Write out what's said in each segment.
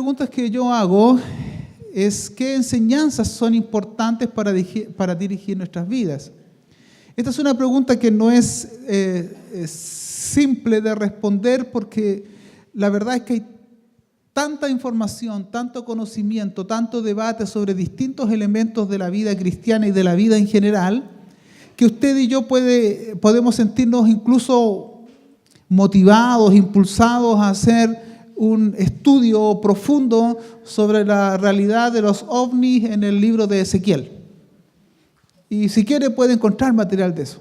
preguntas que yo hago es ¿qué enseñanzas son importantes para dirigir nuestras vidas? Esta es una pregunta que no es simple de responder porque la verdad es que hay tanta información, tanto conocimiento, tanto debate sobre distintos elementos de la vida cristiana y de la vida en general, que usted y yo podemos sentirnos incluso motivados, impulsados a hacer un estudio profundo sobre la realidad de los ovnis en el libro de Ezequiel. Y si quiere puede encontrar material de eso.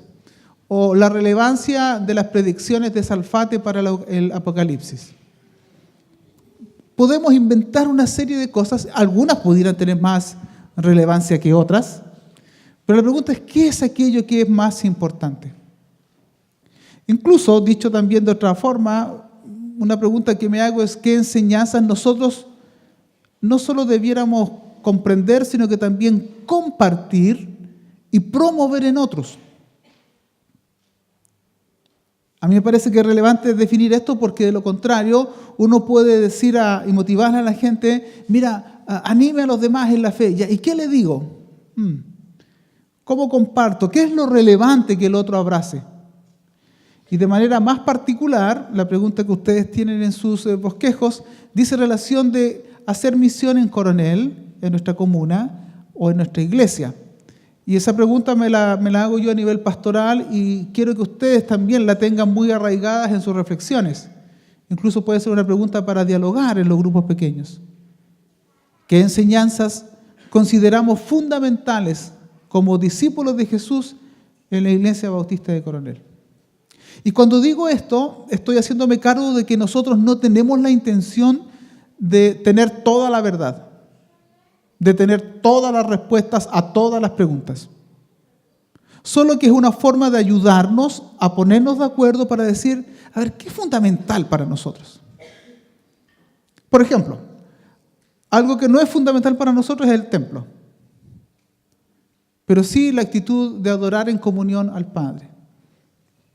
O la relevancia de las predicciones de Salfate para el Apocalipsis. Podemos inventar una serie de cosas, algunas pudieran tener más relevancia que otras, pero la pregunta es, ¿qué es aquello que es más importante? Incluso, dicho también de otra forma, una pregunta que me hago es, ¿qué enseñanzas nosotros no solo debiéramos comprender, sino que también compartir y promover en otros? A mí me parece que es relevante definir esto porque de lo contrario uno puede decir y motivar a la gente, mira, anime a los demás en la fe. ¿Y qué le digo? ¿Cómo comparto? ¿Qué es lo relevante que el otro abrace? Y de manera más particular, la pregunta que ustedes tienen en sus bosquejos dice relación de hacer misión en Coronel, en nuestra comuna o en nuestra iglesia. Y esa pregunta me la hago yo a nivel pastoral y quiero que ustedes también la tengan muy arraigadas en sus reflexiones. Incluso puede ser una pregunta para dialogar en los grupos pequeños. ¿Qué enseñanzas consideramos fundamentales como discípulos de Jesús en la Iglesia Bautista de Coronel? Y cuando digo esto, estoy haciéndome cargo de que nosotros no tenemos la intención de tener toda la verdad, de tener todas las respuestas a todas las preguntas. Solo que es una forma de ayudarnos a ponernos de acuerdo para decir, a ver, ¿qué es fundamental para nosotros? Por ejemplo, algo que no es fundamental para nosotros es el templo, pero sí la actitud de adorar en comunión al Padre.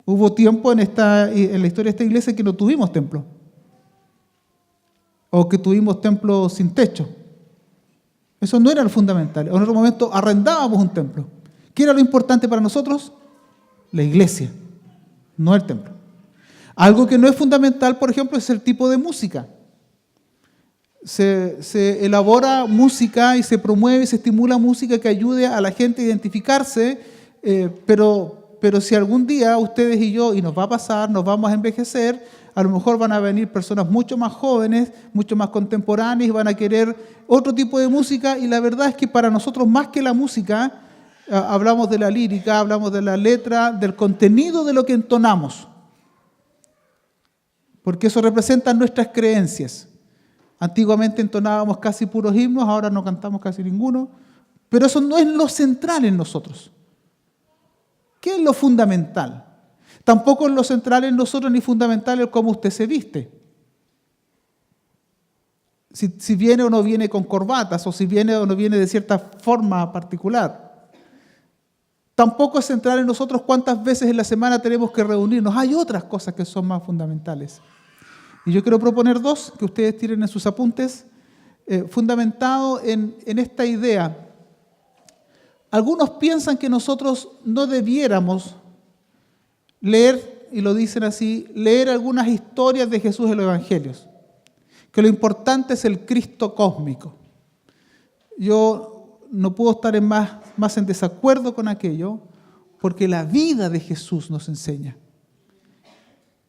Hubo tiempo en la historia de esta iglesia que no tuvimos templo, o que tuvimos templo sin techo. Eso no era lo fundamental. En otro momento arrendábamos un templo. ¿Qué era lo importante para nosotros? La iglesia, no el templo. Algo que no es fundamental, por ejemplo, es el tipo de música. Se elabora música y se promueve y se estimula música que ayude a la gente a identificarse, pero si algún día ustedes y yo, y nos va a pasar, nos vamos a envejecer, a lo mejor van a venir personas mucho más jóvenes, mucho más contemporáneas y van a querer otro tipo de música y la verdad es que para nosotros más que la música, hablamos de la lírica, hablamos de la letra, del contenido de lo que entonamos. Porque eso representa nuestras creencias. Antiguamente entonábamos casi puros himnos, ahora no cantamos casi ninguno, pero eso no es lo central en nosotros. ¿Qué es lo fundamental? Tampoco es lo central en nosotros ni fundamental el cómo usted se viste. Si viene o no viene con corbatas o si viene o no viene de cierta forma particular. Tampoco es central en nosotros cuántas veces en la semana tenemos que reunirnos. Hay otras cosas que son más fundamentales. Y yo quiero proponer dos que ustedes tienen en sus apuntes, fundamentado en esta idea. Algunos piensan que nosotros no debiéramos leer, y lo dicen así, leer algunas historias de Jesús en los evangelios, que lo importante es el Cristo cósmico. Yo no puedo estar más en desacuerdo con aquello, porque la vida de Jesús nos enseña.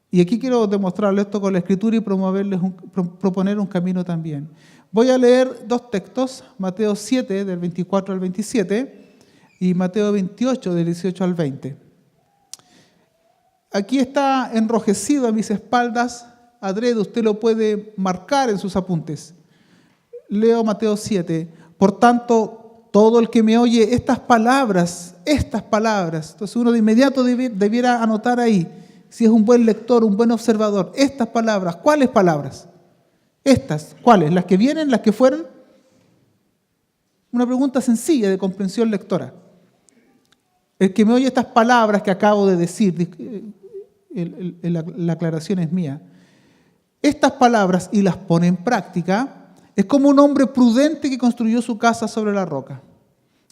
Y aquí quiero demostrarles esto con la Escritura y proponer un camino también. Voy a leer dos textos, Mateo 7, del 24 al 27, y Mateo 28, del 18 al 20. Aquí está enrojecido a mis espaldas, adrede, usted lo puede marcar en sus apuntes. Leo Mateo 7. Por tanto, todo el que me oye estas palabras, entonces uno de inmediato debiera anotar ahí, si es un buen lector, un buen observador, estas palabras. ¿Cuáles palabras? Estas, ¿cuáles? ¿Las que vienen, las que fueron? Una pregunta sencilla de comprensión lectora. El que me oye estas palabras que acabo de decir, la aclaración es mía, estas palabras y las pone en práctica, Es como un hombre prudente que construyó su casa sobre la roca.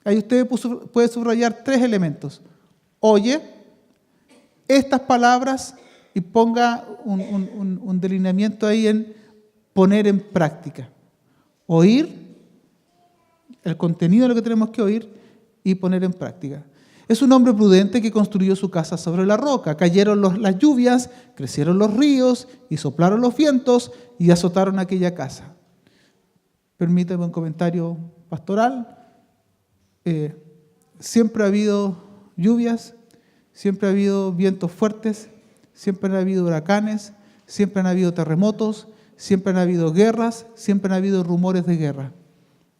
Ahí usted puede subrayar 3 elementos. Oye estas palabras y ponga un delineamiento ahí en poner en práctica. Oír el contenido de lo que tenemos que oír y poner en práctica. Es un hombre prudente que construyó su casa sobre la roca. Cayeron las lluvias, crecieron los ríos y soplaron los vientos y azotaron aquella casa. Permítame un comentario pastoral. Siempre ha habido lluvias, siempre ha habido vientos fuertes, siempre han habido huracanes, siempre han habido terremotos, siempre han habido guerras, siempre han habido rumores de guerra.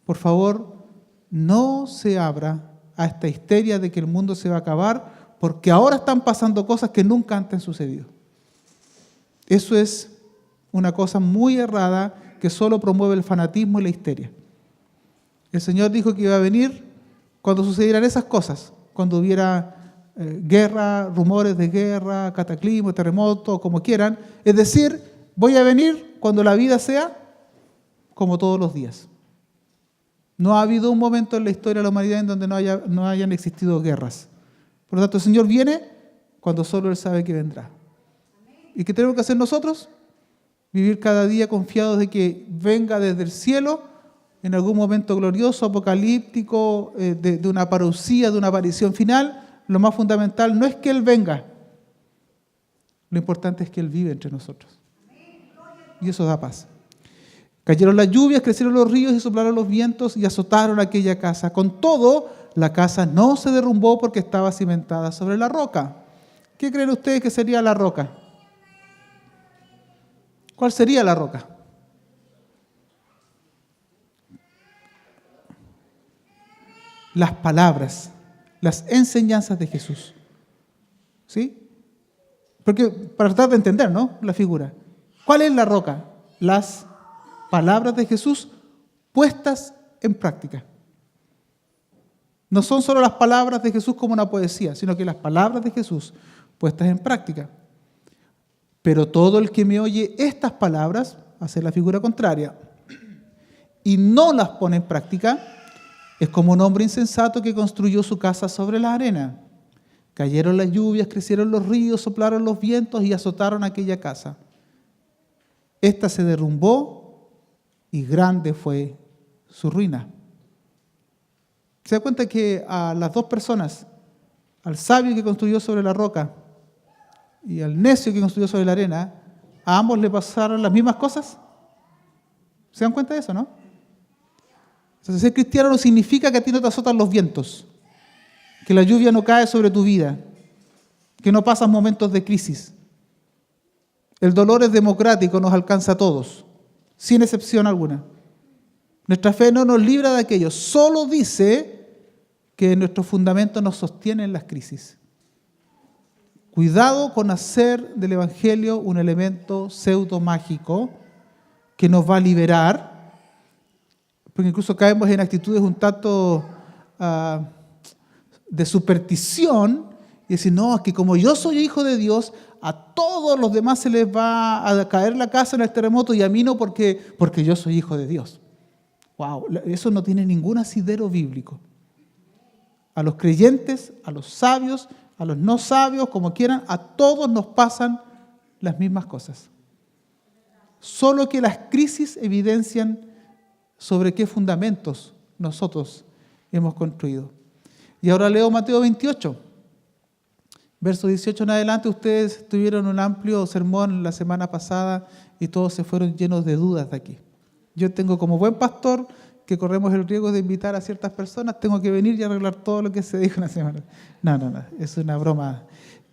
Por favor, no se abra a esta histeria de que el mundo se va a acabar porque ahora están pasando cosas que nunca antes han sucedido. Eso es una cosa muy errada que solo promueve el fanatismo y la histeria. El Señor dijo que iba a venir cuando sucedieran esas cosas, cuando hubiera guerra, rumores de guerra, cataclismo, terremoto, como quieran. Es decir, voy a venir cuando la vida sea como todos los días. No ha habido un momento en la historia de la humanidad en donde no hayan existido guerras. Por lo tanto, el Señor viene cuando solo Él sabe que vendrá. ¿Y qué tenemos que hacer nosotros? Vivir cada día confiados de que venga desde el cielo en algún momento glorioso, apocalíptico, de una parucía, de una aparición final. Lo más fundamental no es que Él venga. Lo importante es que Él vive entre nosotros. Y eso da paz. Cayeron las lluvias, crecieron los ríos y soplaron los vientos y azotaron aquella casa. Con todo, la casa no se derrumbó porque estaba cimentada sobre la roca. ¿Qué creen ustedes que sería la roca? ¿Cuál sería la roca? Las palabras, las enseñanzas de Jesús. ¿Sí? Porque para tratar de entender, ¿no? La figura. ¿Cuál es la roca? Las palabras de Jesús puestas en práctica. No son solo las palabras de Jesús como una poesía, sino que las palabras de Jesús puestas en práctica. Pero todo el que me oye estas palabras, hace la figura contraria, y no las pone en práctica, es como un hombre insensato que construyó su casa sobre la arena. Cayeron las lluvias, crecieron los ríos, soplaron los vientos y azotaron aquella casa. Esta se derrumbó y grande fue su ruina. ¿Se da cuenta que a las dos personas, al sabio que construyó sobre la roca y al necio que construyó sobre la arena, a ambos le pasaron las mismas cosas? ¿Se dan cuenta de eso, no? Entonces, ser cristiano no significa que a ti no te azotan los vientos, que la lluvia no cae sobre tu vida, que no pasas momentos de crisis. El dolor es democrático, nos alcanza a todos, sin excepción alguna. Nuestra fe no nos libra de aquello, solo dice que nuestros fundamentos nos sostienen en las crisis. Cuidado con hacer del Evangelio un elemento pseudo-mágico que nos va a liberar, porque incluso caemos en actitudes un tanto de superstición y decir, no, es que como yo soy hijo de Dios, a todos los demás se les va a caer la casa en el terremoto y a mí no porque yo soy hijo de Dios. Wow, eso no tiene ningún asidero bíblico. A los creyentes, a los sabios, a los no sabios, como quieran, a todos nos pasan las mismas cosas. Solo que las crisis evidencian sobre qué fundamentos nosotros hemos construido. Y ahora leo Mateo 28. Verso 18 en adelante. Ustedes tuvieron un amplio sermón la semana pasada y todos se fueron llenos de dudas de aquí. Yo tengo como buen pastor que corremos el riesgo de invitar a ciertas personas, tengo que venir y arreglar todo lo que se dijo en la semana. No, es una broma.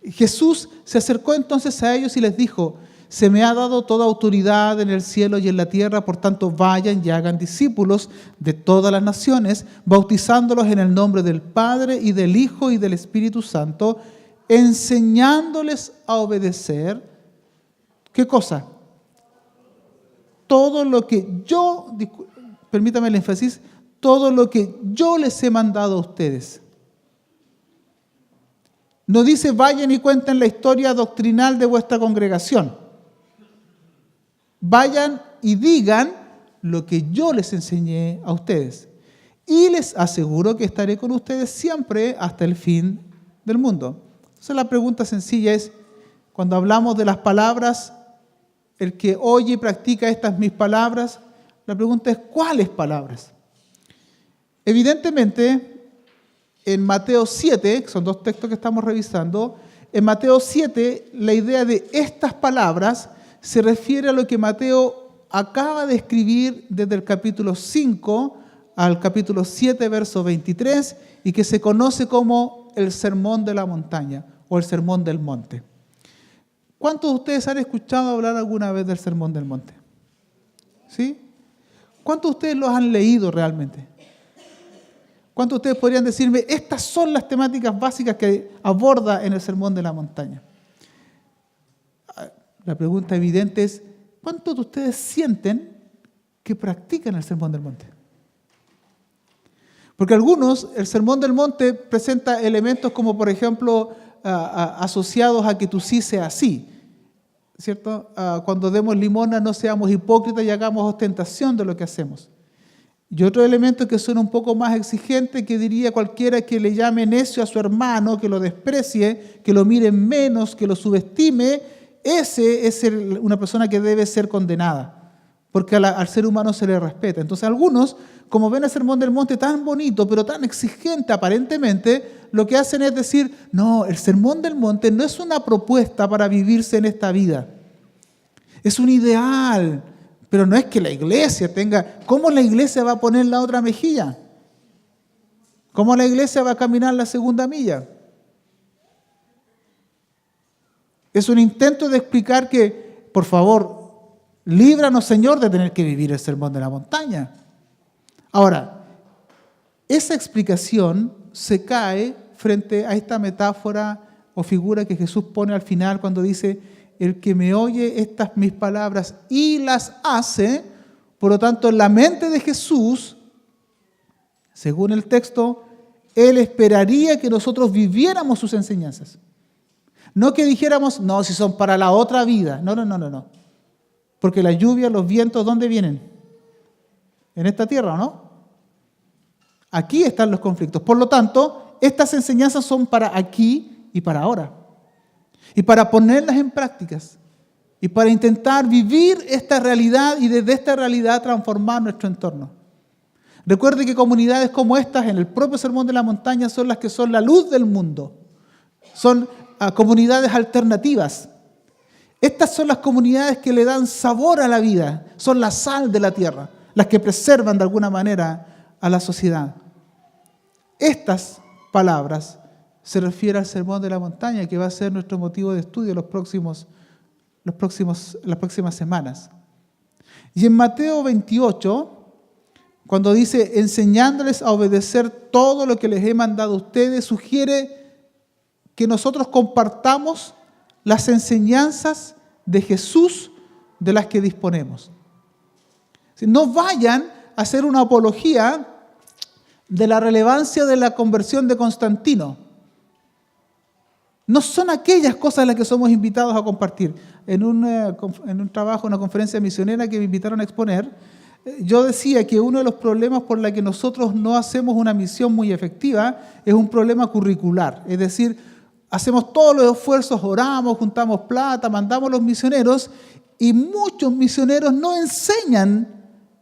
Jesús se acercó entonces a ellos y les dijo, se me ha dado toda autoridad en el cielo y en la tierra, por tanto vayan y hagan discípulos de todas las naciones, bautizándolos en el nombre del Padre y del Hijo y del Espíritu Santo, enseñándoles a obedecer, ¿qué cosa? Todo lo que yo, permítame el énfasis, todo lo que yo les he mandado a ustedes. No dice vayan y cuenten la historia doctrinal de vuestra congregación. Vayan y digan lo que yo les enseñé a ustedes. Y les aseguro que estaré con ustedes siempre hasta el fin del mundo. Entonces la pregunta sencilla es, cuando hablamos de las palabras, el que oye y practica estas mis palabras, la pregunta es, ¿cuáles palabras? Evidentemente, en Mateo 7, que son dos textos que estamos revisando, en Mateo 7, la idea de estas palabras se refiere a lo que Mateo acaba de escribir desde el capítulo 5 al capítulo 7, verso 23, y que se conoce como el Sermón de la Montaña o el Sermón del Monte. ¿Cuántos de ustedes han escuchado hablar alguna vez del Sermón del Monte? ¿Sí? ¿Cuántos de ustedes los han leído realmente? ¿Cuántos de ustedes podrían decirme, estas son las temáticas básicas que aborda en el Sermón de la Montaña? La pregunta evidente es, ¿cuántos de ustedes sienten que practican el Sermón del Monte? Porque algunos, el Sermón del Monte presenta elementos como, por ejemplo, asociados a que tú sí seas así, ¿cierto? Cuando demos limosna no seamos hipócritas y hagamos ostentación de lo que hacemos. Y otro elemento que suena un poco más exigente, que diría cualquiera que le llame necio a su hermano, que lo desprecie, que lo mire menos, que lo subestime, ese es una persona que debe ser condenada, porque al ser humano se le respeta. Entonces algunos, como ven el Sermón del Monte tan bonito, pero tan exigente aparentemente, lo que hacen es decir, no, el Sermón del Monte no es una propuesta para vivirse en esta vida, es un ideal. Pero no es que la iglesia tenga... ¿Cómo la iglesia va a poner la otra mejilla? ¿Cómo la iglesia va a caminar la segunda milla? Es un intento de explicar que, por favor, líbranos, Señor, de tener que vivir el Sermón de la Montaña. Ahora, esa explicación se cae frente a esta metáfora o figura que Jesús pone al final cuando dice... El que me oye estas mis palabras y las hace, por lo tanto, en la mente de Jesús, según el texto, Él esperaría que nosotros viviéramos sus enseñanzas. No que dijéramos, no, si son para la otra vida. No. Porque la lluvia, los vientos, ¿dónde vienen? En esta tierra, ¿no? Aquí están los conflictos. Por lo tanto, estas enseñanzas son para aquí y para ahora. Y para ponerlas en prácticas, y para intentar vivir esta realidad y desde esta realidad transformar nuestro entorno. Recuerde que comunidades como estas, en el propio Sermón de la Montaña, son las que son la luz del mundo. Son comunidades alternativas. Estas son las comunidades que le dan sabor a la vida, son la sal de la tierra, las que preservan de alguna manera a la sociedad. Estas palabras se refiere al Sermón de la Montaña, que va a ser nuestro motivo de estudio las próximas semanas. Y en Mateo 28, cuando dice, enseñándoles a obedecer todo lo que les he mandado a ustedes, sugiere que nosotros compartamos las enseñanzas de Jesús de las que disponemos. No vayan a hacer una apología de la relevancia de la conversión de Constantino. No son aquellas cosas las que somos invitados a compartir. En un trabajo, una conferencia misionera que me invitaron a exponer, yo decía que uno de los problemas por los que nosotros no hacemos una misión muy efectiva es un problema curricular. Es decir, hacemos todos los esfuerzos, oramos, juntamos plata, mandamos a los misioneros y muchos misioneros no enseñan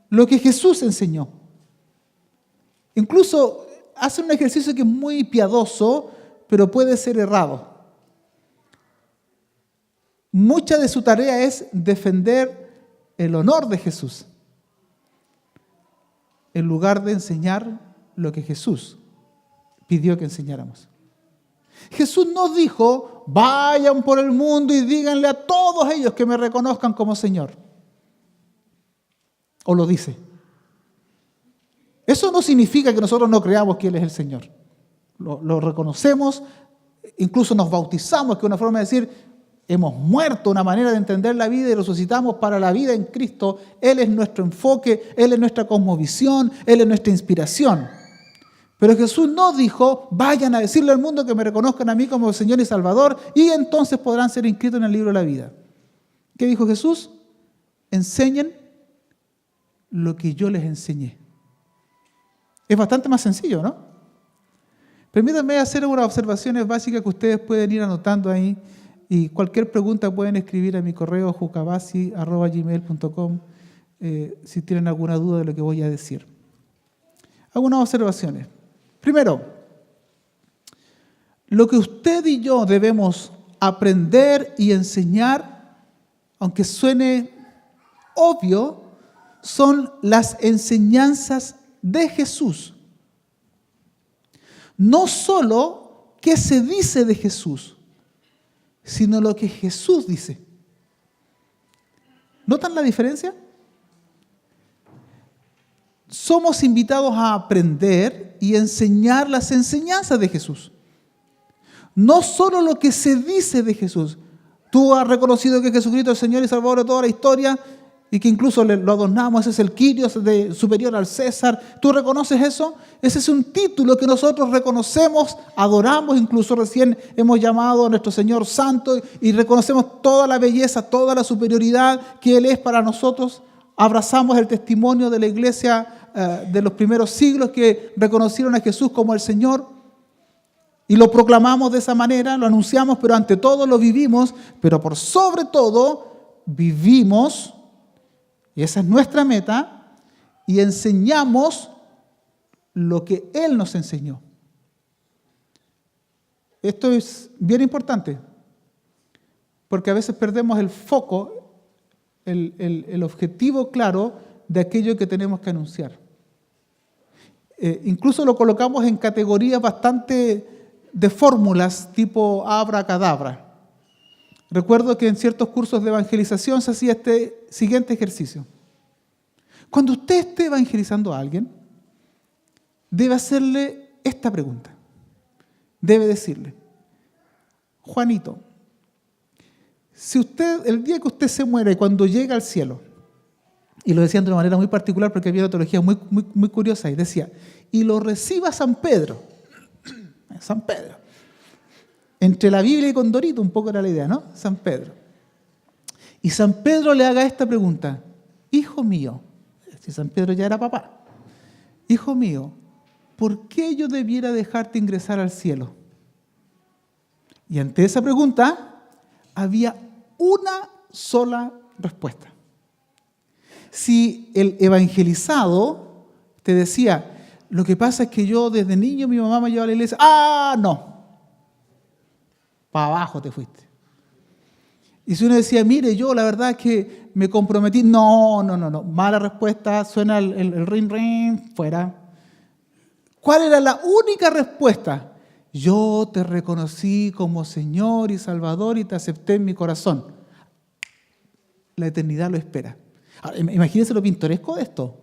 lo que Jesús enseñó. Incluso hacen un ejercicio que es muy piadoso, pero puede ser errado. Mucha de su tarea es defender el honor de Jesús, en lugar de enseñar lo que Jesús pidió que enseñáramos. Jesús nos dijo, vayan por el mundo y díganle a todos ellos que me reconozcan como Señor. ¿O lo dice? Eso no significa que nosotros no creamos que Él es el Señor. Lo reconocemos, incluso nos bautizamos, que es una forma de decir, hemos muerto, una manera de entender la vida y resucitamos para la vida en Cristo. Él es nuestro enfoque, Él es nuestra cosmovisión, Él es nuestra inspiración. Pero Jesús no dijo, vayan a decirle al mundo que me reconozcan a mí como Señor y Salvador y entonces podrán ser inscritos en el libro de la vida. ¿Qué dijo Jesús? Enseñen lo que yo les enseñé. Es bastante más sencillo, ¿no? Permítanme hacer unas observaciones básicas que ustedes pueden ir anotando ahí, y cualquier pregunta pueden escribir a mi correo jucabasi@gmail.com si tienen alguna duda de lo que voy a decir. Algunas observaciones. Primero, lo que usted y yo debemos aprender y enseñar, aunque suene obvio, son las enseñanzas de Jesús. No solo qué se dice de Jesús, sino lo que Jesús dice. ¿Notan la diferencia? Somos invitados a aprender y enseñar las enseñanzas de Jesús. No solo lo que se dice de Jesús. Tú has reconocido que Jesucristo es el Señor y Salvador de toda la historia y que incluso lo adornamos, ese es el Kyrios superior al César. ¿Tú reconoces eso? Ese es un título que nosotros reconocemos, adoramos, incluso recién hemos llamado a nuestro Señor Santo y reconocemos toda la belleza, toda la superioridad que Él es para nosotros. Abrazamos el testimonio de la iglesia de los primeros siglos que reconocieron a Jesús como el Señor y lo proclamamos de esa manera, lo anunciamos, pero ante todo lo vivimos, pero por sobre todo vivimos, y esa es nuestra meta, y enseñamos lo que Él nos enseñó. Esto es bien importante, porque a veces perdemos el foco, el objetivo claro de aquello que tenemos que anunciar. Incluso lo colocamos en categorías bastante de fórmulas tipo abracadabra. Recuerdo que en ciertos cursos de evangelización se hacía este siguiente ejercicio. Cuando usted esté evangelizando a alguien, debe hacerle esta pregunta. Debe decirle: Juanito, si usted, el día que usted se muera y cuando llega al cielo, y lo decían de una manera muy particular porque había una teología muy curiosa, y decía, y lo reciba San Pedro. San Pedro. Entre la Biblia y Condorito un poco era la idea, ¿no? San Pedro. Y San Pedro le haga esta pregunta: hijo mío, si San Pedro ya era papá, hijo mío, ¿por qué yo debiera dejarte ingresar al cielo? Y ante esa pregunta había una sola respuesta. Si el evangelizado te decía, lo que pasa es que yo desde niño mi mamá me llevaba a la iglesia, no, para abajo te fuiste. Y si uno decía, mire, yo la verdad es que me comprometí, no, mala respuesta, suena el ring ring, fuera. ¿Cuál era la única respuesta? Yo te reconocí como Señor y Salvador y te acepté en mi corazón. La eternidad lo espera. Ahora, imagínense lo pintoresco de esto.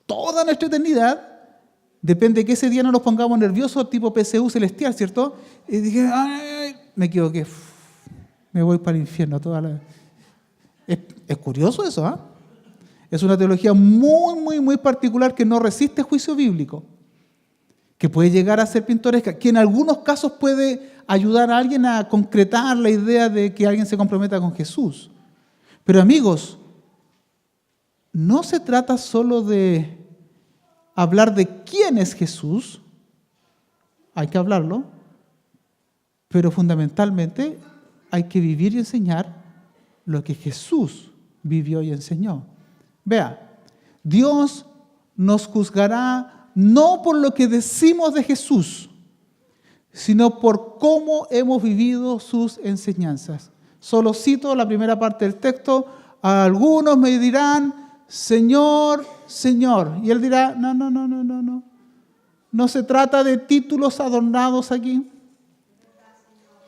Toda nuestra eternidad depende de que ese día no nos pongamos nerviosos tipo PSU celestial, ¿cierto? Y dije, me equivoqué. Me voy para el infierno. Es curioso eso, ¿eh? Es una teología muy particular que no resiste juicio bíblico, que puede llegar a ser pintoresca, que en algunos casos puede ayudar a alguien a concretar la idea de que alguien se comprometa con Jesús. Pero amigos, no se trata solo de hablar de quién es Jesús, hay que hablarlo, pero fundamentalmente hay que vivir y enseñar lo que Jesús vivió y enseñó. Vea, Dios nos juzgará no por lo que decimos de Jesús, sino por cómo hemos vivido sus enseñanzas. Solo cito la primera parte del texto. Algunos me dirán, Señor, Señor. Y Él dirá, no. No se trata de títulos adornados aquí.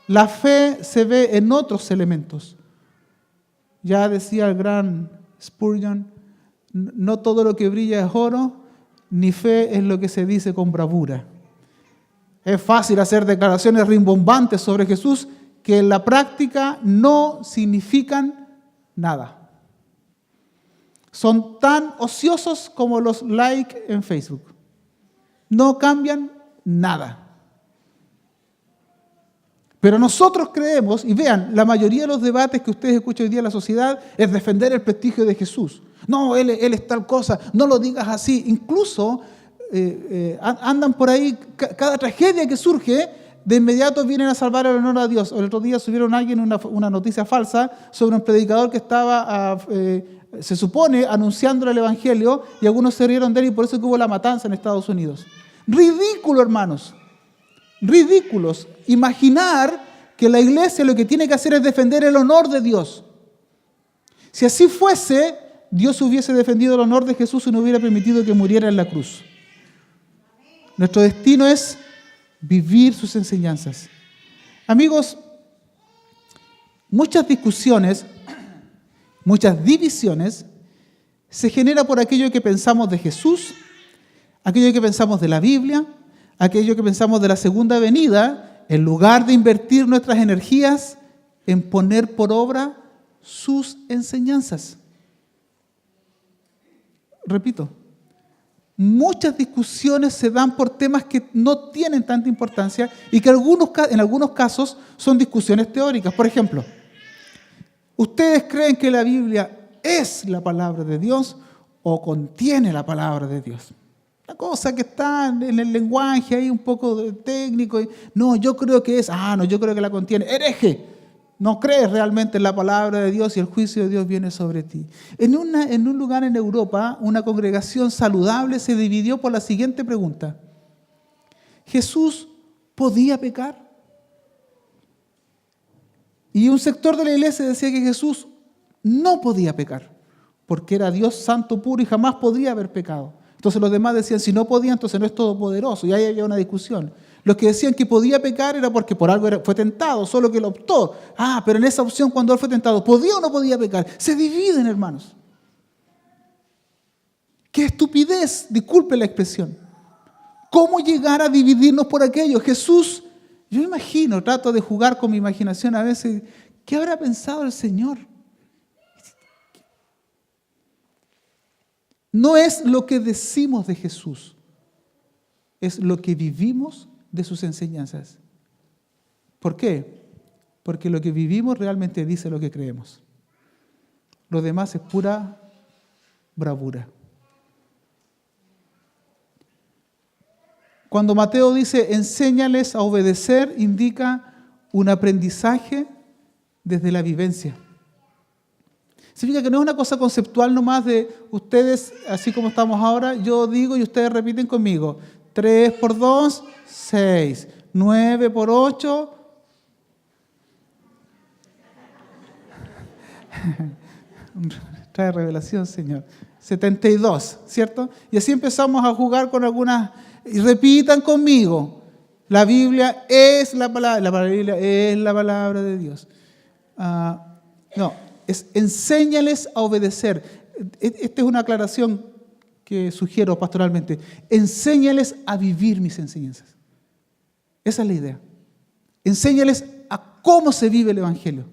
La fe se ve en otros elementos. Ya decía el gran Spurgeon, no todo lo que brilla es oro, ni fe es lo que se dice con bravura. Es fácil hacer declaraciones rimbombantes sobre Jesús que en la práctica no significan nada. Son tan ociosos como los likes en Facebook. No cambian nada. Pero nosotros creemos, y vean, la mayoría de los debates que ustedes escuchan hoy día en la sociedad es defender el prestigio de Jesús. No, él es tal cosa, no lo digas así. Incluso andan por ahí, cada tragedia que surge, de inmediato vienen a salvar el honor a Dios. El otro día subieron a alguien una noticia falsa sobre un predicador que estaba, se supone, anunciando el Evangelio, y algunos se rieron de él y por eso que hubo la matanza en Estados Unidos. Ridículo, hermanos. Ridículos. Imaginar que la iglesia lo que tiene que hacer es defender el honor de Dios. Si así fuese, Dios hubiese defendido el honor de Jesús y no hubiera permitido que muriera en la cruz. Nuestro destino es vivir sus enseñanzas. Amigos, muchas discusiones, muchas divisiones se generan por aquello que pensamos de Jesús, aquello que pensamos de la Biblia, aquello que pensamos de la segunda venida, en lugar de invertir nuestras energías en poner por obra sus enseñanzas. Repito, muchas discusiones se dan por temas que no tienen tanta importancia y que en algunos casos son discusiones teóricas. Por ejemplo, ¿ustedes creen que la Biblia es la palabra de Dios o contiene la palabra de Dios? Una cosa que está en el lenguaje ahí un poco técnico. No, yo creo que es. No, yo creo que la contiene. ¡Hereje! No crees realmente en la palabra de Dios y el juicio de Dios viene sobre ti. En un lugar en Europa, una congregación saludable se dividió por la siguiente pregunta. ¿¿Jesús podía pecar? Y un sector de la iglesia decía que Jesús no podía pecar, porque era Dios santo, puro y jamás podría haber pecado. Entonces los demás decían, si no podía, entonces no es todopoderoso. Y ahí había una discusión. Los que decían que podía pecar era porque por algo fue tentado, solo que lo optó. Pero en esa opción cuando él fue tentado, ¿podía o no podía pecar? Se dividen, hermanos. ¡Qué estupidez! Disculpe la expresión. ¿Cómo llegar a dividirnos por aquello? Jesús, yo imagino, trato de jugar con mi imaginación a veces, ¿qué habrá pensado el Señor? No es lo que decimos de Jesús, es lo que vivimos de sus enseñanzas. ¿Por qué? Porque lo que vivimos realmente dice lo que creemos. Lo demás es pura bravura. Cuando Mateo dice, enséñales a obedecer, indica un aprendizaje desde la vivencia. Significa que no es una cosa conceptual nomás de ustedes, así como estamos ahora, yo digo y ustedes repiten conmigo. 3 por 2, 6. 9 por 8. Trae revelación, Señor. 72, ¿cierto? Y así empezamos a jugar con algunas. Y repitan conmigo. La Biblia es la palabra. La Biblia es la palabra de Dios. Enséñales a obedecer. Esta es una aclaración que sugiero pastoralmente. Enséñales a vivir mis enseñanzas. Esa es la idea. Enséñales a cómo se vive el Evangelio.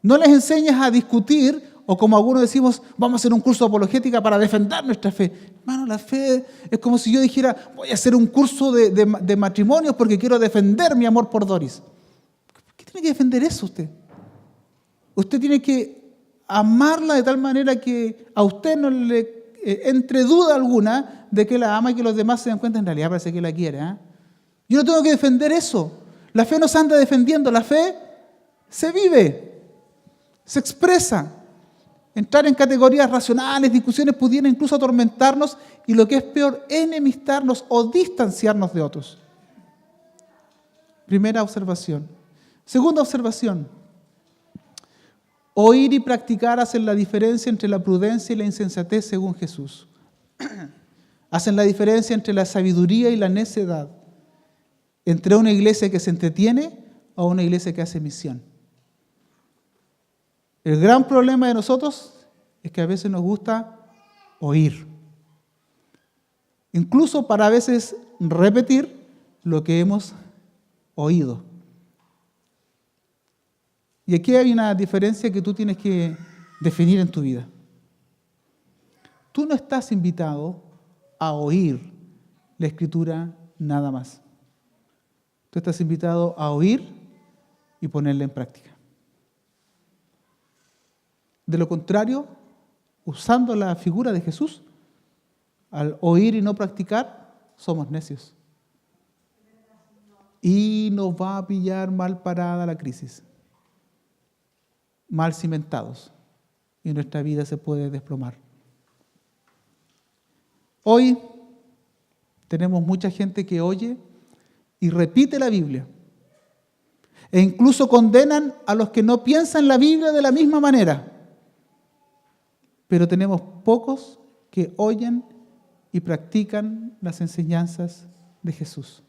No les enseñes a discutir, o como algunos decimos, vamos a hacer un curso de apologética para defender nuestra fe. Hermano, la fe es como si yo dijera, voy a hacer un curso de matrimonios porque quiero defender mi amor por Doris. ¿Por qué tiene que defender eso usted? Usted tiene que amarla de tal manera que a usted no le entre duda alguna de que la ama y que los demás se den cuenta en realidad parece que la quiere. Yo no tengo que defender eso. La fe no se anda defendiendo, la fe se vive, se expresa. Entrar en categorías racionales, discusiones pudiera incluso atormentarnos y lo que es peor, enemistarnos o distanciarnos de otros. Primera observación. Segunda observación. Oír y practicar hacen la diferencia entre la prudencia y la insensatez según Jesús. Hacen la diferencia entre la sabiduría y la necedad. Entre una iglesia que se entretiene o una iglesia que hace misión. El gran problema de nosotros es que a veces nos gusta oír. Incluso para a veces repetir lo que hemos oído. Y aquí hay una diferencia que tú tienes que definir en tu vida. Tú no estás invitado a oír la Escritura nada más. Tú estás invitado a oír y ponerla en práctica. De lo contrario, usando la figura de Jesús, al oír y no practicar, somos necios. Y nos va a pillar mal parada la crisis, mal cimentados, y nuestra vida se puede desplomar. Hoy tenemos mucha gente que oye y repite la Biblia, e incluso condenan a los que no piensan la Biblia de la misma manera. Pero tenemos pocos que oyen y practican las enseñanzas de Jesús,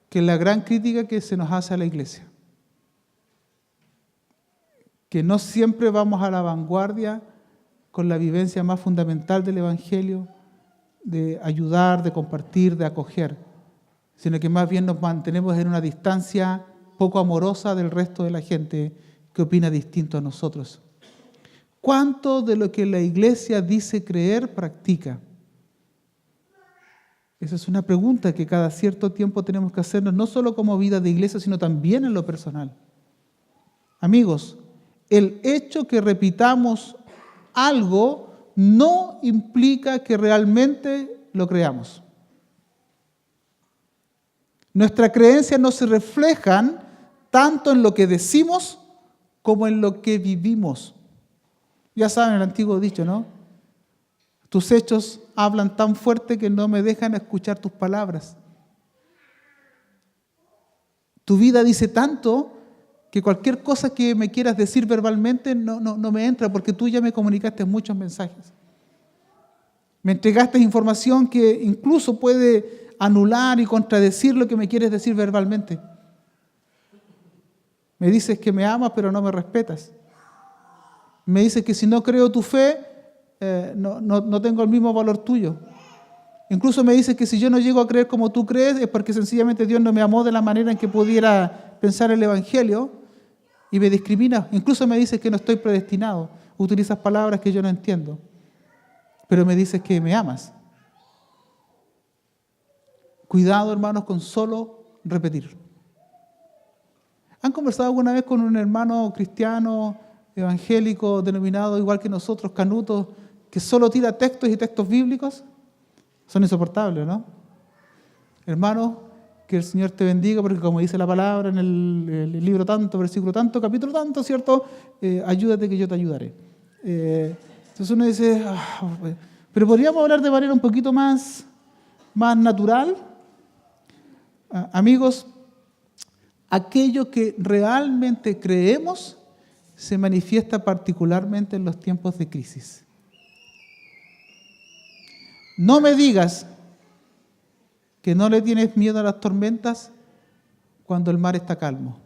que es la gran crítica que se nos hace a la iglesia. Que no siempre vamos a la vanguardia con la vivencia más fundamental del Evangelio, de ayudar, de compartir, de acoger, sino que más bien nos mantenemos en una distancia poco amorosa del resto de la gente que opina distinto a nosotros. ¿Cuánto de lo que la iglesia dice creer practica? Esa es una pregunta que cada cierto tiempo tenemos que hacernos, no solo como vida de iglesia, sino también en lo personal. Amigos, el hecho que repitamos algo no implica que realmente lo creamos. Nuestras creencias no se reflejan tanto en lo que decimos como en lo que vivimos. Ya saben el antiguo dicho, ¿no? Tus hechos hablan tan fuerte que no me dejan escuchar tus palabras. Tu vida dice tanto que cualquier cosa que me quieras decir verbalmente no me entra, porque tú ya me comunicaste muchos mensajes. Me entregaste información que incluso puede anular y contradecir lo que me quieres decir verbalmente. Me dices que me amas, pero no me respetas. Me dices que si no creo tu fe, no tengo el mismo valor tuyo. Incluso me dices que si yo no llego a creer como tú crees, es porque sencillamente Dios no me amó de la manera en que pudiera pensar el Evangelio y me discriminas. Incluso me dices que no estoy predestinado. Utilizas palabras que yo no entiendo. Pero me dices que me amas. Cuidado, hermanos, con solo repetir. ¿Han conversado alguna vez con un hermano cristiano, evangélico, denominado igual que nosotros, canutos, que solo tira textos y textos bíblicos? Son insoportables, ¿no? Hermanos, que el Señor te bendiga, porque como dice la palabra en el libro tanto, versículo tanto, capítulo tanto, ¿cierto? Ayúdate que yo te ayudaré. Entonces uno dice, pero podríamos hablar de manera un poquito más natural. Amigos, aquello que realmente creemos se manifiesta particularmente en los tiempos de crisis. No me digas que no le tienes miedo a las tormentas cuando el mar está calmo.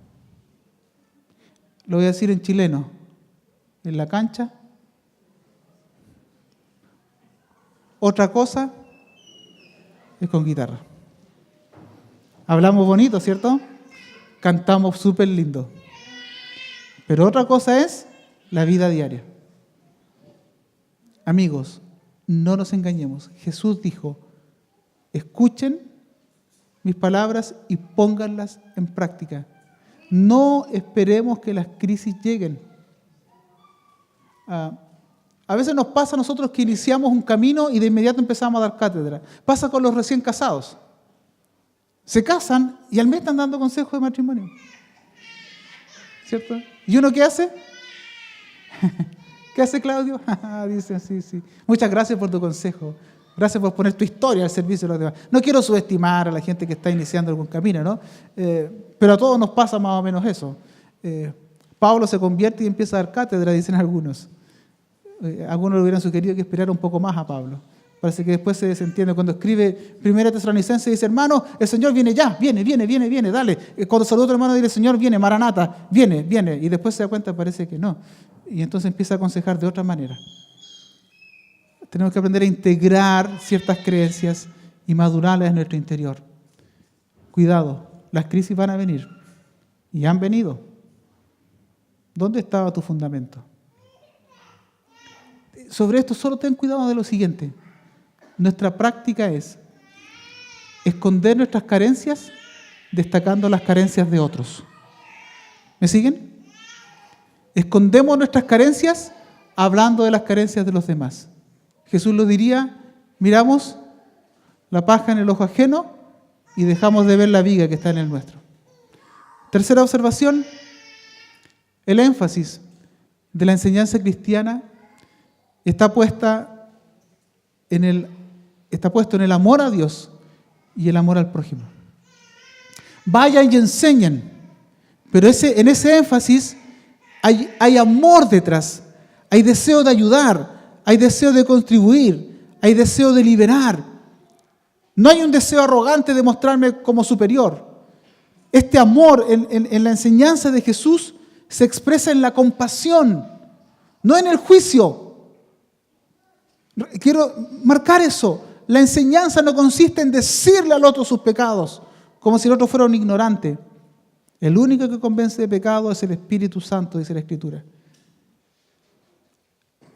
Lo voy a decir en chileno. En la cancha. Otra cosa es con guitarra. Hablamos bonito, ¿cierto? Cantamos súper lindo. Pero otra cosa es la vida diaria. Amigos, no nos engañemos. Jesús dijo, escuchen mis palabras y pónganlas en práctica. No esperemos que las crisis lleguen. A veces nos pasa a nosotros que iniciamos un camino y de inmediato empezamos a dar cátedra. Pasa con los recién casados. Se casan y al mes están dando consejos de matrimonio. ¿Cierto? ¿Y uno qué hace? ¿Qué hace, Claudio? Dice, sí. Muchas gracias por tu consejo. Gracias por poner tu historia al servicio de los demás. No quiero subestimar a la gente que está iniciando algún camino, ¿no? Pero a todos nos pasa más o menos eso. Pablo se convierte y empieza a dar cátedra, dicen algunos. Algunos le hubieran sugerido que esperara un poco más a Pablo. Parece que después se desentiende. Cuando escribe 1 Tesalonicenses dice, hermano, el Señor viene ya, viene, dale. Cuando saluda a otro hermano dice, Señor viene, Maranata, viene. Y después se da cuenta, parece que no. Y entonces empieza a aconsejar de otra manera. Tenemos que aprender a integrar ciertas creencias y madurarlas en nuestro interior. Cuidado, las crisis van a venir. Y han venido. ¿Dónde estaba tu fundamento? Sobre esto solo ten cuidado de lo siguiente. Nuestra práctica es esconder nuestras carencias destacando las carencias de otros. ¿Me siguen? Escondemos nuestras carencias hablando de las carencias de los demás. Jesús lo diría, miramos la paja en el ojo ajeno y dejamos de ver la viga que está en el nuestro. Tercera observación, el énfasis de la enseñanza cristiana está puesto en el amor a Dios y el amor al prójimo. Vayan y enseñen, pero en ese énfasis hay amor detrás, hay deseo de ayudar, hay deseo de contribuir, hay deseo de liberar. No hay un deseo arrogante de mostrarme como superior. Este amor en la enseñanza de Jesús se expresa en la compasión, no en el juicio. Quiero marcar eso. La enseñanza no consiste en decirle al otro sus pecados, como si el otro fuera un ignorante. El único que convence de pecado es el Espíritu Santo, dice la Escritura.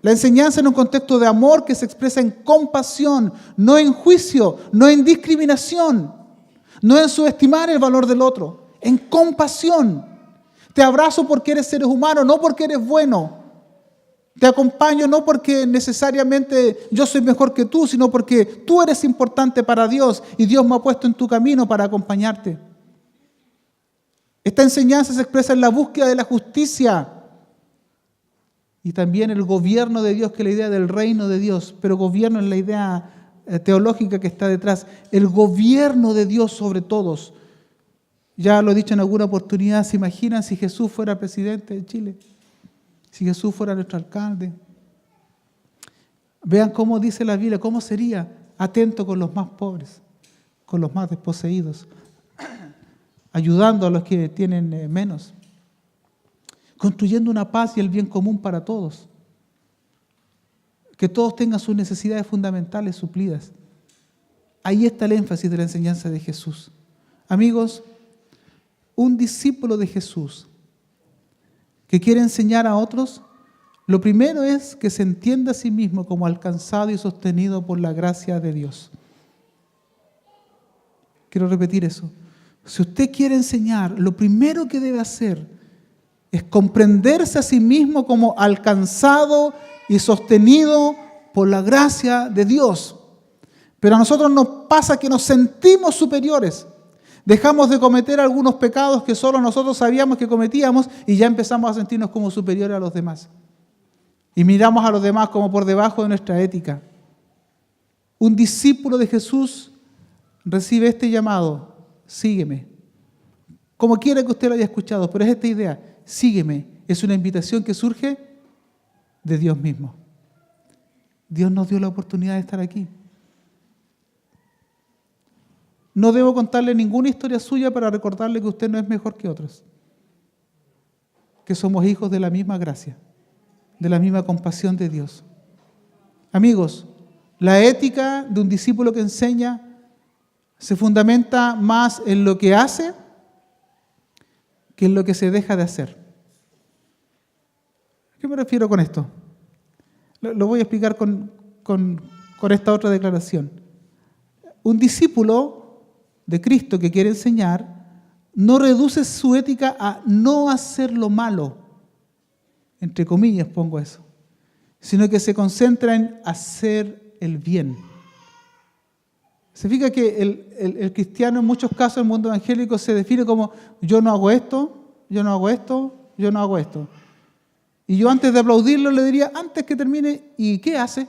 La enseñanza en un contexto de amor que se expresa en compasión, no en juicio, no en discriminación, no en subestimar el valor del otro, en compasión. Te abrazo porque eres ser humano, no porque eres bueno. Te acompaño no porque necesariamente yo soy mejor que tú, sino porque tú eres importante para Dios y Dios me ha puesto en tu camino para acompañarte. Esta enseñanza se expresa en la búsqueda de la justicia y también el gobierno de Dios, que es la idea del reino de Dios, pero gobierno es la idea teológica que está detrás, el gobierno de Dios sobre todos. Ya lo he dicho en alguna oportunidad, ¿se imaginan si Jesús fuera presidente de Chile? Si Jesús fuera nuestro alcalde. Vean cómo dice la Biblia, cómo sería atento con los más pobres, con los más desposeídos, ayudando a los que tienen menos, construyendo una paz y el bien común para todos, que todos tengan sus necesidades fundamentales suplidas. Ahí está el énfasis de la enseñanza de Jesús. Amigos, un discípulo de Jesús que quiere enseñar a otros, lo primero es que se entienda a sí mismo como alcanzado y sostenido por la gracia de Dios. Quiero repetir eso. Si usted quiere enseñar, lo primero que debe hacer es comprenderse a sí mismo como alcanzado y sostenido por la gracia de Dios. Pero a nosotros nos pasa que nos sentimos superiores. Dejamos de cometer algunos pecados que solo nosotros sabíamos que cometíamos y ya empezamos a sentirnos como superiores a los demás. Y miramos a los demás como por debajo de nuestra ética. Un discípulo de Jesús recibe este llamado, sígueme. Como quiera que usted lo haya escuchado, pero es esta idea, sígueme. Es una invitación que surge de Dios mismo. Dios nos dio la oportunidad de estar aquí. No debo contarle ninguna historia suya para recordarle que usted no es mejor que otros. Que somos hijos de la misma gracia, de la misma compasión de Dios. Amigos, la ética de un discípulo que enseña se fundamenta más en lo que hace que en lo que se deja de hacer. ¿A qué me refiero con esto? Lo voy a explicar con esta otra declaración. Un discípulo de Cristo que quiere enseñar no reduce su ética a no hacer lo malo, entre comillas pongo eso, sino que se concentra en hacer el bien. Se fija que el cristiano en muchos casos en el mundo evangélico se define como yo no hago esto, yo no hago esto, yo no hago esto. Y yo antes de aplaudirlo le diría, antes que termine, ¿y qué hace?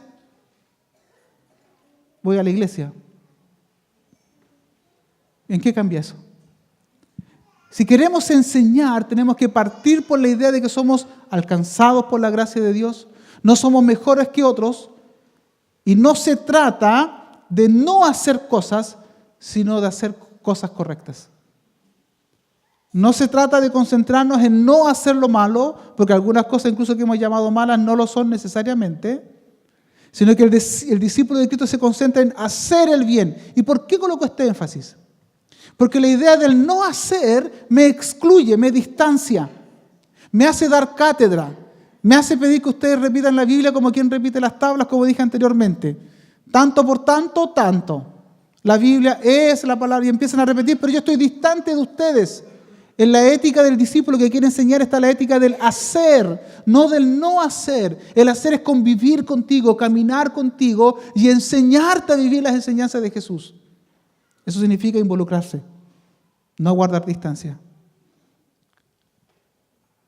Voy a la iglesia. ¿En qué cambia eso? Si queremos enseñar, tenemos que partir por la idea de que somos alcanzados por la gracia de Dios, no somos mejores que otros, y no se trata de no hacer cosas, sino de hacer cosas correctas. No se trata de concentrarnos en no hacer lo malo, porque algunas cosas incluso que hemos llamado malas no lo son necesariamente, sino que el discípulo de Cristo se concentra en hacer el bien. ¿Y por qué coloco este énfasis? Porque la idea del no hacer me excluye, me distancia, me hace dar cátedra, me hace pedir que ustedes repitan la Biblia como quien repite las tablas, como dije anteriormente. Tanto por tanto, tanto. La Biblia es la palabra y empiezan a repetir, pero yo estoy distante de ustedes. En la ética del discípulo que quiere enseñar está la ética del hacer, no del no hacer. El hacer es convivir contigo, caminar contigo y enseñarte a vivir las enseñanzas de Jesús. Eso significa involucrarse, no guardar distancia.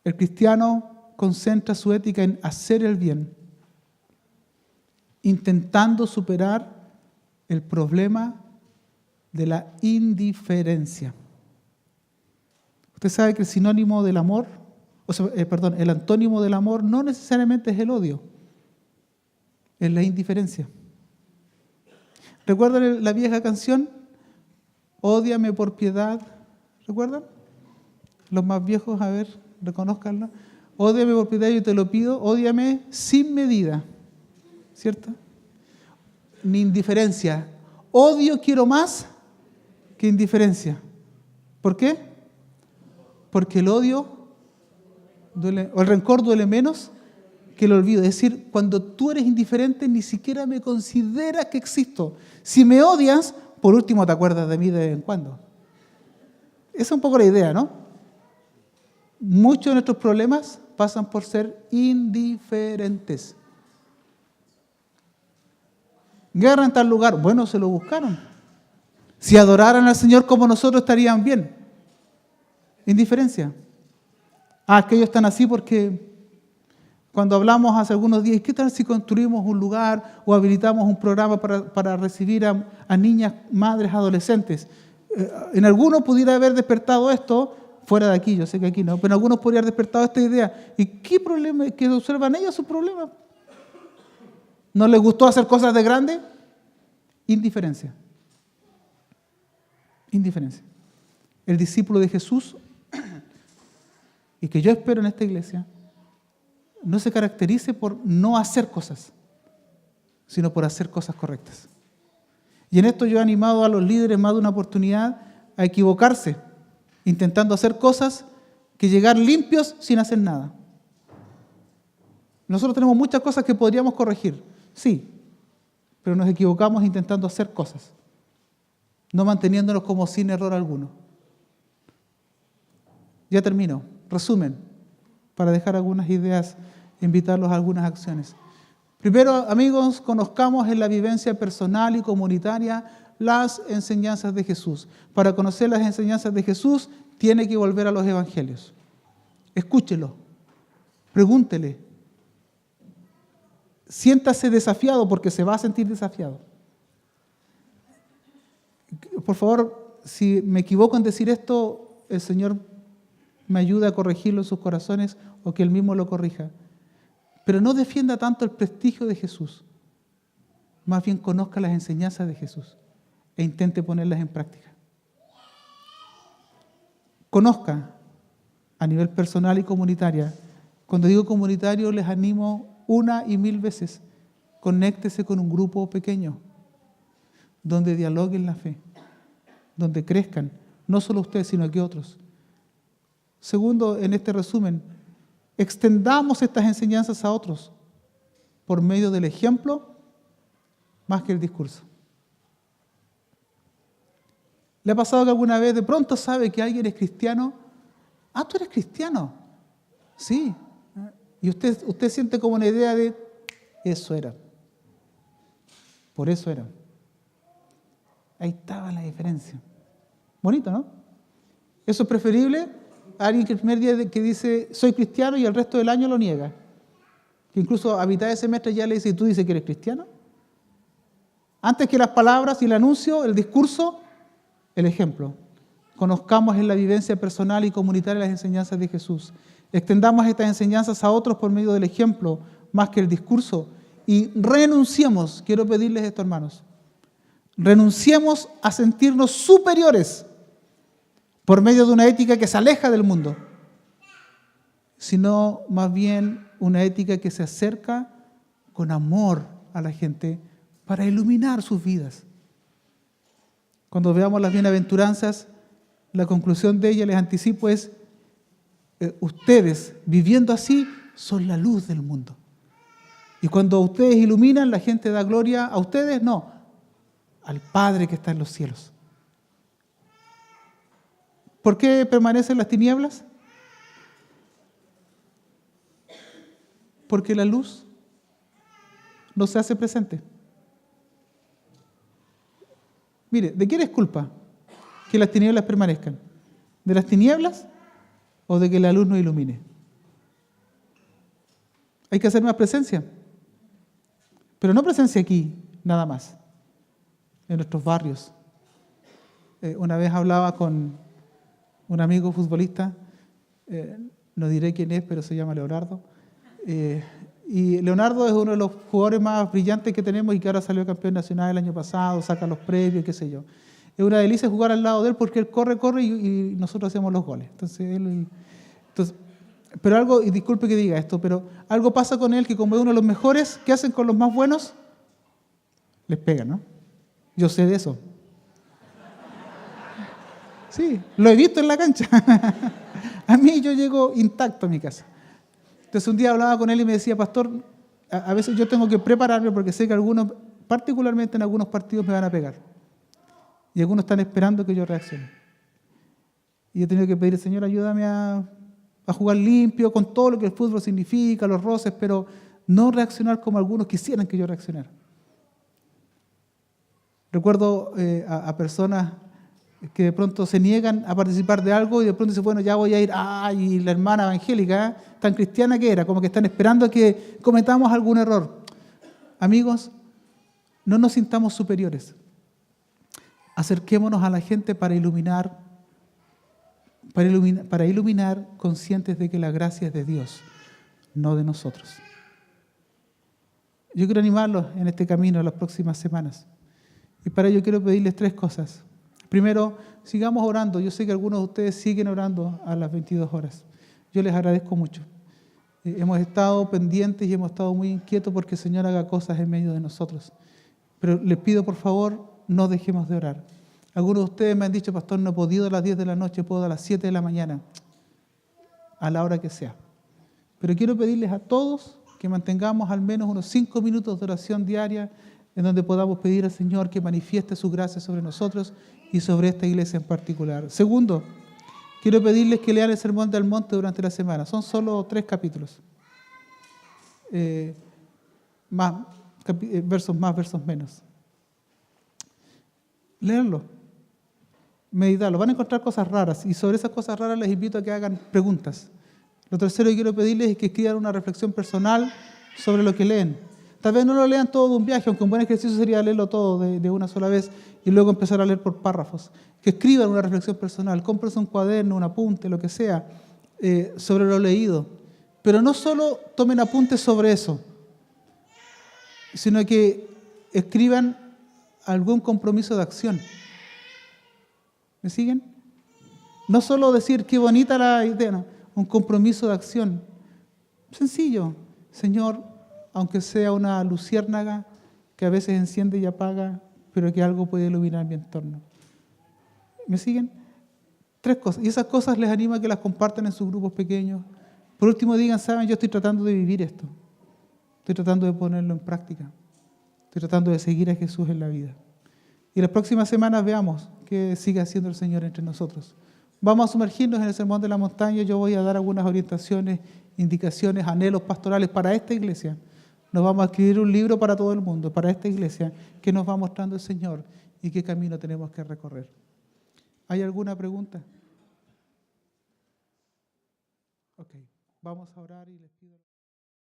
El cristiano concentra su ética en hacer el bien, intentando superar el problema de la indiferencia. Usted sabe que el sinónimo del amor, el antónimo del amor no necesariamente es el odio, es la indiferencia. ¿Recuerdan la vieja canción? Ódiame por piedad. ¿Recuerdan? Los más viejos, a ver, reconózcanla. Ódiame por piedad, yo te lo pido. Ódiame sin medida. ¿Cierto? Ni indiferencia. Odio quiero más que indiferencia. ¿Por qué? Porque el odio duele, o el rencor duele menos que el olvido. Es decir, cuando tú eres indiferente, ni siquiera me consideras que existo. Si me odias, por último te acuerdas de mí de vez en cuando. Esa es un poco la idea, ¿no? Muchos de nuestros problemas pasan por ser indiferentes. Guerra en tal lugar. Bueno, se lo buscaron. Si adoraran al Señor como nosotros, estarían bien. Indiferencia. Que ellos están así porque cuando hablamos hace algunos días, ¿qué tal si construimos un lugar o habilitamos un programa para recibir a niñas, madres, adolescentes? En algunos pudiera haber despertado esto, fuera de aquí, yo sé que aquí no, pero en algunos podría haber despertado esta idea. ¿Y qué problema? ¿Que observan ellos su problema? ¿No les gustó hacer cosas de grande? Indiferencia. Indiferencia. El discípulo de Jesús, y que yo espero en esta iglesia, no se caracterice por no hacer cosas, sino por hacer cosas correctas. Y en esto yo he animado a los líderes más de una oportunidad a equivocarse, intentando hacer cosas que llegar limpios sin hacer nada. Nosotros tenemos muchas cosas que podríamos corregir, sí, pero nos equivocamos intentando hacer cosas, no manteniéndonos como sin error alguno. Ya termino. Resumen, para dejar algunas ideas, invitarlos a algunas acciones. Primero, amigos, conozcamos en la vivencia personal y comunitaria las enseñanzas de Jesús. Para conocer las enseñanzas de Jesús, tiene que volver a los evangelios. Escúchelo, pregúntele. Siéntase desafiado porque se va a sentir desafiado. Por favor, si me equivoco en decir esto, el Señor me ayuda a corregirlo en sus corazones o que Él mismo lo corrija. Pero no defienda tanto el prestigio de Jesús. Más bien conozca las enseñanzas de Jesús e intente ponerlas en práctica. Conozca a nivel personal y comunitaria. Cuando digo comunitario, les animo 1 y 1000 veces. Conéctese con un grupo pequeño donde dialoguen la fe, donde crezcan, no solo ustedes, sino que otros. Segundo, en este resumen, extendamos estas enseñanzas a otros por medio del ejemplo más que el discurso. ¿Le ha pasado que alguna vez de pronto sabe que alguien es cristiano? ¿Tú eres cristiano? Sí. Y usted siente como una idea de eso era. Por eso era. Ahí estaba la diferencia. Bonito, ¿no? Eso es preferible a alguien que el primer día que dice soy cristiano y el resto del año lo niega. Que incluso a mitad de semestre ya le dice, ¿y tú dices que eres cristiano? Antes que las palabras y el anuncio, el discurso, el ejemplo. Conozcamos en la vivencia personal y comunitaria las enseñanzas de Jesús. Extendamos estas enseñanzas a otros por medio del ejemplo, más que el discurso. Y renunciemos, quiero pedirles esto, hermanos, renunciemos a sentirnos superiores por medio de una ética que se aleja del mundo, sino más bien una ética que se acerca con amor a la gente para iluminar sus vidas. Cuando veamos las bienaventuranzas, la conclusión de ellas, les anticipo, es ustedes, viviendo así, son la luz del mundo. Y cuando ustedes iluminan, la gente da gloria a ustedes, no, al Padre que está en los cielos. ¿Por qué permanecen las tinieblas? Porque la luz no se hace presente. Mire, ¿de quién es culpa que las tinieblas permanezcan? ¿De las tinieblas o de que la luz no ilumine? Hay que hacer más presencia. Pero no presencia aquí, nada más. En nuestros barrios. Una vez hablaba con un amigo futbolista, no diré quién es, pero se llama Leonardo. Y Leonardo es uno de los jugadores más brillantes que tenemos y que ahora salió campeón nacional el año pasado, saca los premios, qué sé yo. Es una delicia jugar al lado de él porque él corre y nosotros hacemos los goles. Pero algo, y disculpe que diga esto, pero algo pasa con él que como es uno de los mejores, ¿qué hacen con los más buenos? Les pegan, ¿no? Yo sé de eso. Sí, lo he visto en la cancha. A mí yo llego intacto a mi casa. Entonces un día hablaba con él y me decía, pastor, a veces yo tengo que prepararme porque sé que algunos, particularmente en algunos partidos, me van a pegar. Y algunos están esperando que yo reaccione. Y he tenido que pedir, Señor, ayúdame a jugar limpio, con todo lo que el fútbol significa, los roces, pero no reaccionar como algunos quisieran que yo reaccionara. Recuerdo a personas que de pronto se niegan a participar de algo y de pronto dicen, bueno, ya voy a ir, y la hermana evangélica, tan cristiana que era, como que están esperando que cometamos algún error. Amigos, no nos sintamos superiores. Acerquémonos a la gente para iluminar, conscientes de que la gracia es de Dios, no de nosotros. Yo quiero animarlos en este camino en las próximas semanas. Y para ello quiero pedirles 3 cosas. Primero, sigamos orando. Yo sé que algunos de ustedes siguen orando a las 22 horas. Yo les agradezco mucho. Hemos estado pendientes y hemos estado muy inquietos porque el Señor haga cosas en medio de nosotros. Pero les pido, por favor, no dejemos de orar. Algunos de ustedes me han dicho, pastor, no he podido a las 10 de la noche, puedo a las 7 de la mañana, a la hora que sea. Pero quiero pedirles a todos que mantengamos al menos unos 5 minutos de oración diaria en donde podamos pedir al Señor que manifieste su gracia sobre nosotros y sobre esta iglesia en particular. Segundo, quiero pedirles que lean el Sermón del Monte durante la semana. Son solo 3 capítulos. Versos más, versos menos. Leerlo, meditarlo. Van a encontrar cosas raras y sobre esas cosas raras les invito a que hagan preguntas. Lo tercero que quiero pedirles es que escriban una reflexión personal sobre lo que leen. Tal vez no lo lean todo de un viaje, aunque un buen ejercicio sería leerlo todo de una sola vez y luego empezar a leer por párrafos. Que escriban una reflexión personal, cómprense un cuaderno, un apunte, lo que sea, sobre lo leído. Pero no solo tomen apuntes sobre eso, sino que escriban algún compromiso de acción. ¿Me siguen? No solo decir qué bonita la idea, no, un compromiso de acción. Sencillo. Señor, aunque sea una luciérnaga que a veces enciende y apaga, pero que algo puede iluminar mi entorno. ¿Me siguen? 3 cosas. Y esas cosas les animo a que las compartan en sus grupos pequeños. Por último, digan, saben, yo estoy tratando de vivir esto. Estoy tratando de ponerlo en práctica. Estoy tratando de seguir a Jesús en la vida. Y las próximas semanas veamos qué sigue haciendo el Señor entre nosotros. Vamos a sumergirnos en el Sermón de la Montaña. Yo voy a dar algunas orientaciones, indicaciones, anhelos pastorales para esta iglesia. Nos vamos a escribir un libro para todo el mundo, para esta iglesia, que nos va mostrando el Señor y qué camino tenemos que recorrer. ¿Hay alguna pregunta? Ok, vamos a orar y les pido...